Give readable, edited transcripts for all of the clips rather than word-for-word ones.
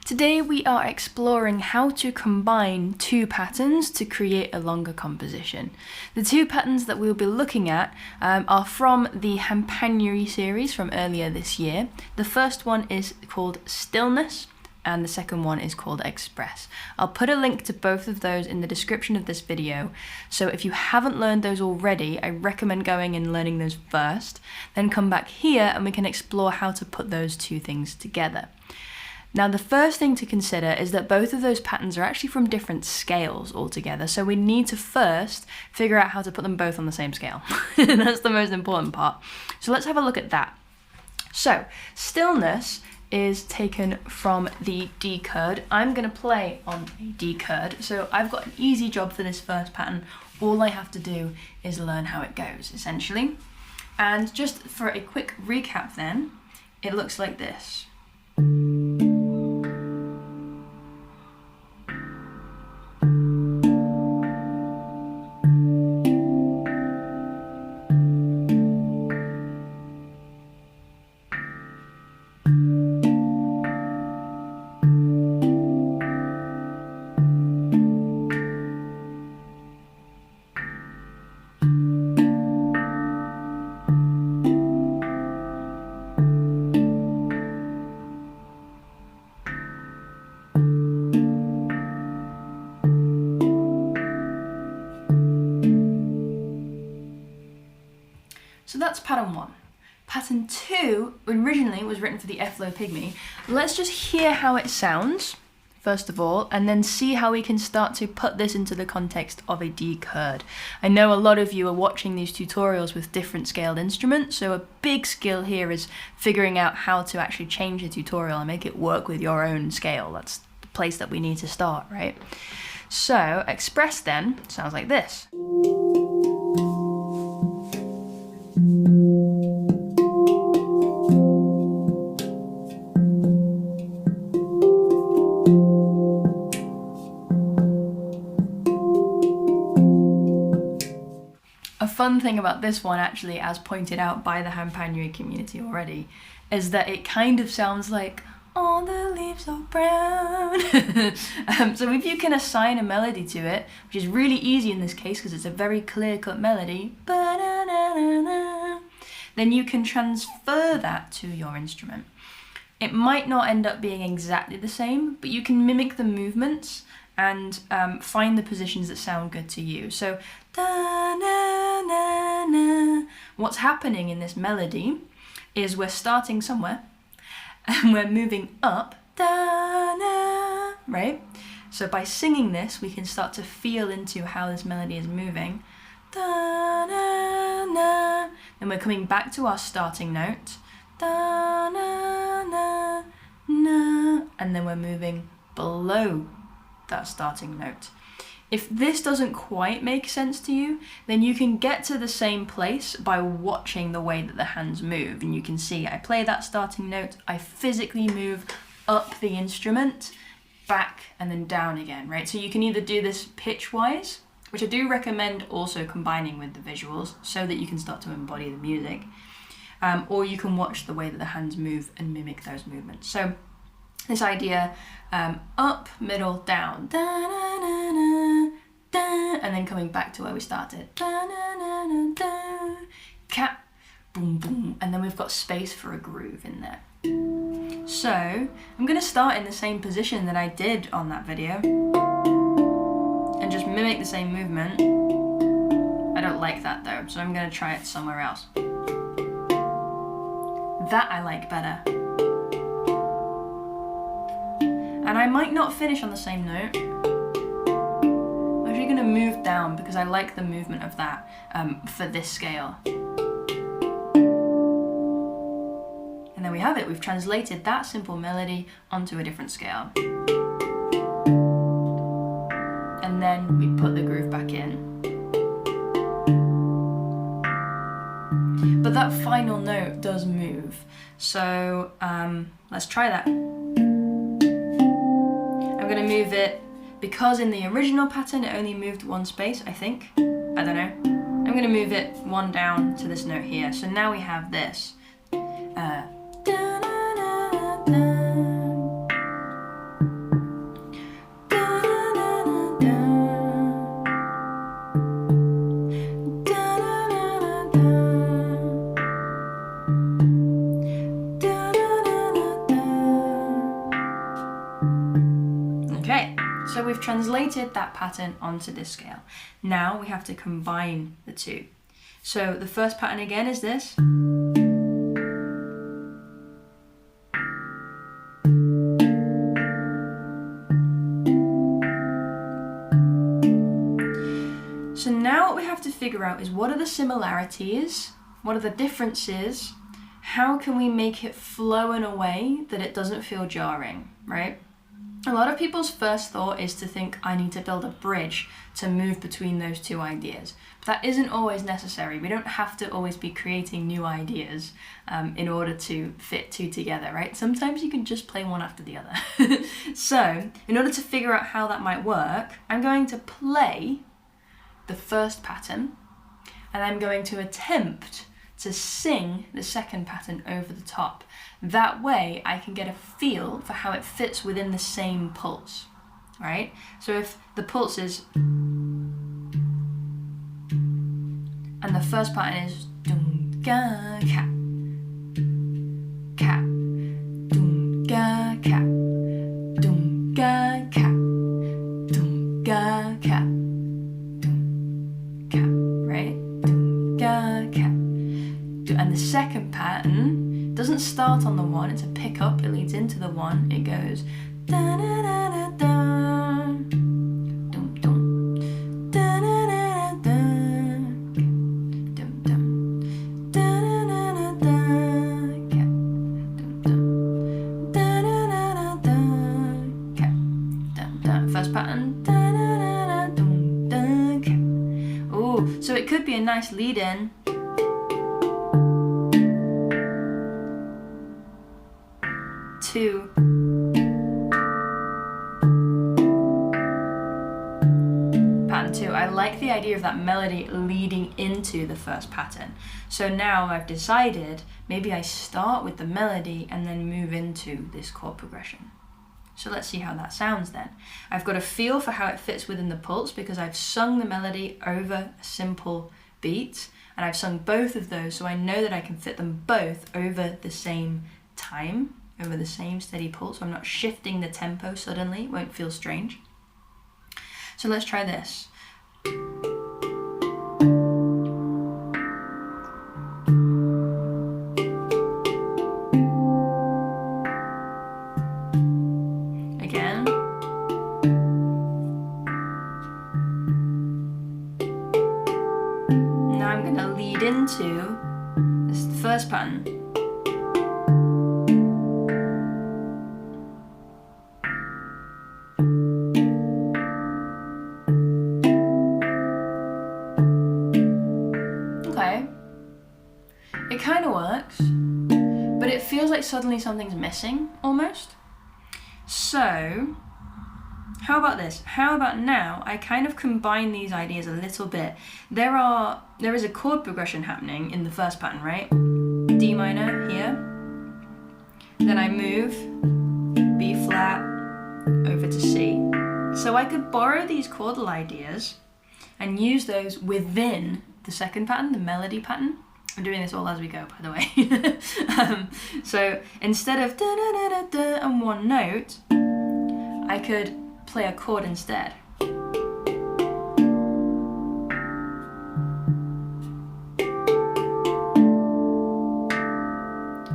Today we are exploring how to combine two patterns to create a longer composition. The two patterns that we'll be looking at are from the Handpan series from earlier this year. The first one is called Stillness and the second one is called Express. I'll put a link to both of those in the description of this video, so if you haven't learned those already, I recommend going and learning those first, then come back here and we can explore how to put those two things together. Now the first thing to consider is that both of those patterns are actually from different scales altogether, so we need to first figure out how to put them both on the same scale. That's the most important part. So let's have a look at that. So Stillness is taken from the D kurd. I'm going to play on a D kurd, so I've got an easy job for this first pattern. All I have to do is learn how it goes, essentially. And just for a quick recap then, it looks like this. So that's pattern one. Pattern two originally was written for the F-low Pygmy. Let's just hear how it sounds, first of all, and then see how we can start to put this into the context of a D kurd. I know a lot of you are watching these tutorials with different scaled instruments, so a big skill here is figuring out how to actually change the tutorial and make it work with your own scale. That's the place that we need to start, right? So Express then sounds like this. A fun thing about this one, actually, as pointed out by the Handpan community already, is that it kind of sounds like all the leaves are brown. So if you can assign a melody to it, which is really easy in this case because it's a very clear-cut melody, then you can transfer that to your instrument. It might not end up being exactly the same, but you can mimic the movements and find the positions that sound good to you. So, what's happening in this melody is we're starting somewhere and we're moving up, right? So by singing this, we can start to feel into how this melody is moving. Then we're coming back to our starting note, and then we're moving below that starting note. If this doesn't quite make sense to you, then you can get to the same place by watching the way that the hands move. And you can see I play that starting note, I physically move up the instrument, back and then down again, right? So you can either do this pitch-wise, which I do recommend also combining with the visuals so that you can start to embody the music, or you can watch the way that the hands move and mimic those movements. So this idea, up, middle, down, and then coming back to where we started. Cap, boom, boom, and then we've got space for a groove in there. So I'm going to start in the same position that I did on that video and just mimic the same movement. I don't like that though, so I'm going to try it somewhere else. That I like better. And I might not finish on the same note. I'm actually going to move down because I like the movement of that for this scale. And there we have it. We've translated that simple melody onto a different scale. And then we put the groove back in. But that final note does move. So let's try that. I'm going to move it, because in the original pattern it only moved one space, I think. I don't know. I'm going to move it one down to this note here. So now we have this. So we've translated that pattern onto this scale. Now we have to combine the two. So the first pattern again is this. So now what we have to figure out is what are the similarities, what are the differences, how can we make it flow in a way that it doesn't feel jarring, right? A lot of people's first thought is to think, I need to build a bridge to move between those two ideas. But that isn't always necessary. We don't have to always be creating new ideas in order to fit two together, right? Sometimes you can just play one after the other. So in order to figure out how that might work, I'm going to play the first pattern, and I'm going to attempt to sing the second pattern over the top. That way I can get a feel for how it fits within the same pulse, right? So if the pulse is, and the first pattern is dum ga ka, ka, dum ga ka, dum ga ka, dum ga ka, right? And the second pattern doesn't start on the one, it's a pick up, it leads into the one, it goes da da da da da, dum dum, da da da da, dum dum, da da da da, dum dum, da da da da, dum dum. First pattern, da da da da, dum dum. Ooh, so it could be a nice lead in. To pattern 2. I like the idea of that melody leading into the first pattern. So now I've decided maybe I start with the melody and then move into this chord progression. So let's see how that sounds then. I've got a feel for how it fits within the pulse because I've sung the melody over a simple beat, and I've sung both of those, so I know that I can fit them both over the same time, over the same steady pulse, so I'm not shifting the tempo suddenly, it won't feel strange. So let's try this. Again. Now I'm going to lead into this first pattern. It kind of works, but it feels like suddenly something's missing, almost. So, how about this? How about now I kind of combine these ideas a little bit. There is a chord progression happening in the first pattern, right? D minor here. Then I move B flat over to C. So I could borrow these chordal ideas and use those within the second pattern, the melody pattern. I'm doing this all as we go, by the way. So instead of da da da da da and one note, I could play a chord instead.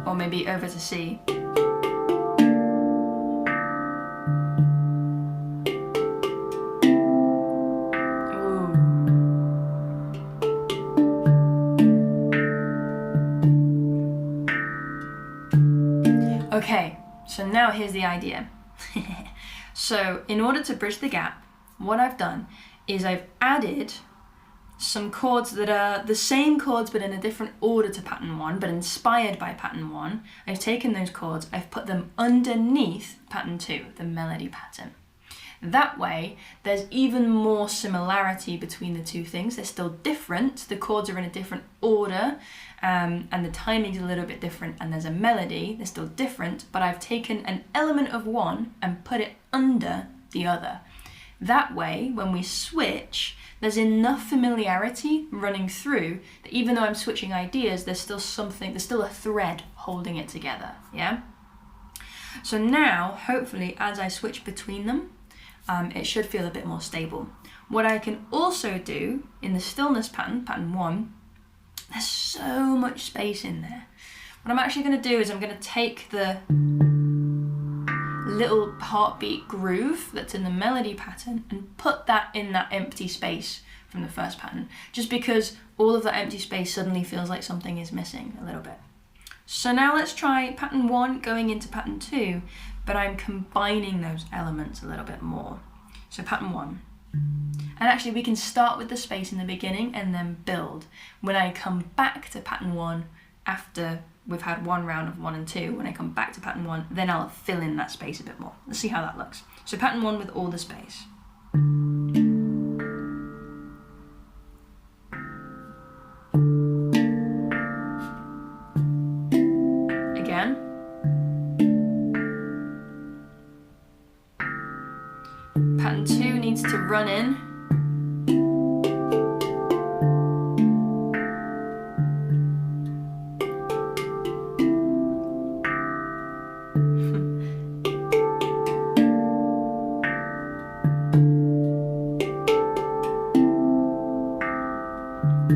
Or maybe over to C. Okay, so now here's the idea. So in order to bridge the gap, what I've done is I've added some chords that are the same chords but in a different order to pattern 1, but inspired by pattern 1. I've taken those chords, I've put them underneath pattern 2, the melody pattern. That way, there's even more similarity between the two things. They're still different, the chords are in a different order, and the timing's a little bit different, and there's a melody, they're still different, but I've taken an element of one and put it under the other. That way, when we switch, there's enough familiarity running through that even though I'm switching ideas, there's still a thread holding it together, yeah? So now, hopefully, as I switch between them, it should feel a bit more stable. What I can also do in the stillness pattern, pattern 1, there's so much space in there. What I'm actually going to do is I'm going to take the little heartbeat groove that's in the melody pattern and put that in that empty space from the first pattern, just because all of that empty space suddenly feels like something is missing a little bit. So now let's try pattern 1 going into pattern 2, but I'm combining those elements a little bit more. So pattern 1. And actually we can start with the space in the beginning and then build. When I come back to pattern 1 after we've had one round of 1 and 2, when I come back to pattern 1, then I'll fill in that space a bit more. Let's see how that looks. So pattern 1 with all the space. Again. Pattern 2 needs to run in.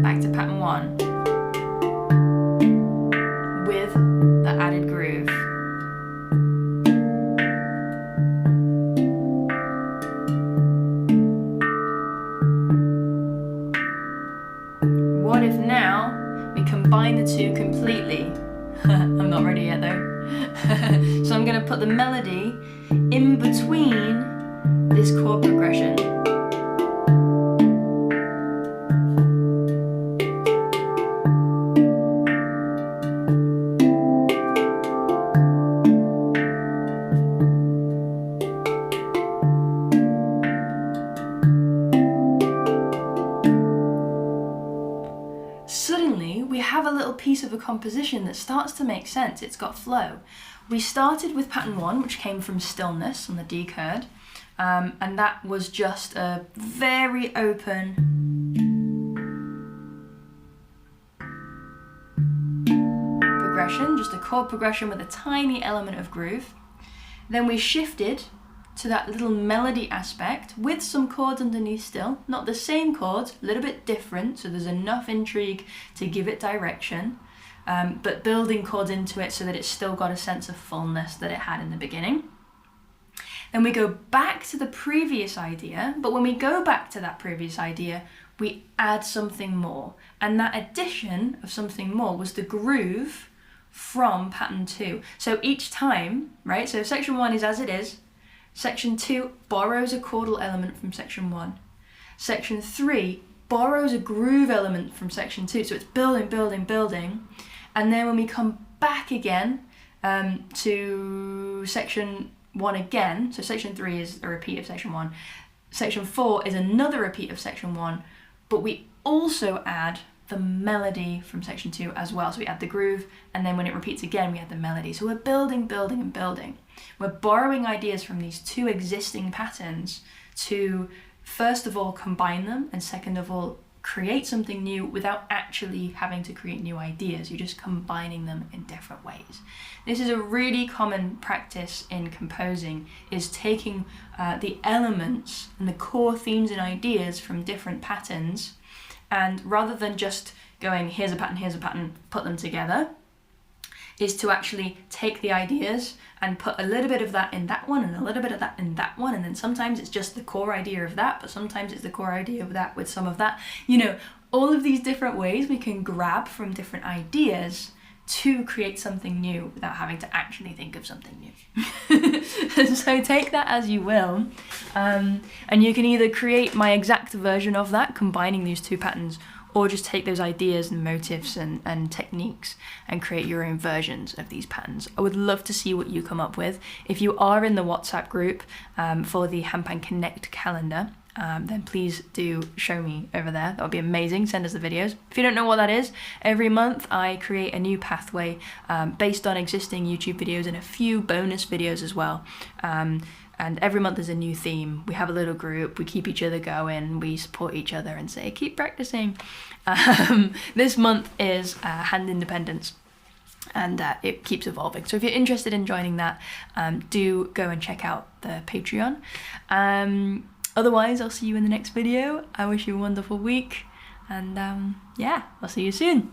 Back to pattern 1 with the added groove. What if now we combine the two completely? I'm not ready yet though. So I'm going to put the melody in between this chord progression. Suddenly we have a little piece of a composition that starts to make sense. It's got flow. We started with pattern 1, which came from stillness on the D kurd, and that was just a very open progression, just a chord progression with a tiny element of groove. Then we shifted to that little melody aspect with some chords underneath still, not the same chords, a little bit different, so there's enough intrigue to give it direction, but building chords into it so that it's still got a sense of fullness that it had in the beginning. Then we go back to the previous idea, but when we go back to that previous idea, we add something more, and that addition of something more was the groove from pattern 2. So each time, right, so section 1 is as it is, section 2 borrows a chordal element from section 1. Section 3 borrows a groove element from section 2. So it's building, building, building. And then when we come back again to section 1 again, so section 3 is a repeat of section 1. Section 4 is another repeat of section 1, but we also add the melody from section 2 as well. So we add the groove, and then when it repeats again, we add the melody. So we're building, building, and building. We're borrowing ideas from these two existing patterns to, first of all, combine them, and second of all, create something new without actually having to create new ideas. You're just combining them in different ways. This is a really common practice in composing, is taking the elements and the core themes and ideas from different patterns, and rather than just going, here's a pattern, put them together, is to actually take the ideas and put a little bit of that in that one and a little bit of that in that one, and then sometimes it's just the core idea of that, but sometimes it's the core idea of that with some of that. You know, all of these different ways we can grab from different ideas to create something new without having to actually think of something new. So take that as you will, and you can either create my exact version of that, combining these two patterns, or just take those ideas and motifs and techniques and create your own versions of these patterns. I would love to see what you come up with. If you are in the WhatsApp group for the Handpan Connect calendar, then please do show me over there. That would be amazing. Send us the videos. If you don't know what that is, every month I create a new pathway based on existing YouTube videos and a few bonus videos as well. And every month there's a new theme. We have a little group, we keep each other going, we support each other and say, keep practicing. This month is hand independence. and it keeps evolving. So if you're interested in joining that, do go and check out the Patreon. Otherwise, I'll see you in the next video. I wish you a wonderful week, and yeah, I'll see you soon.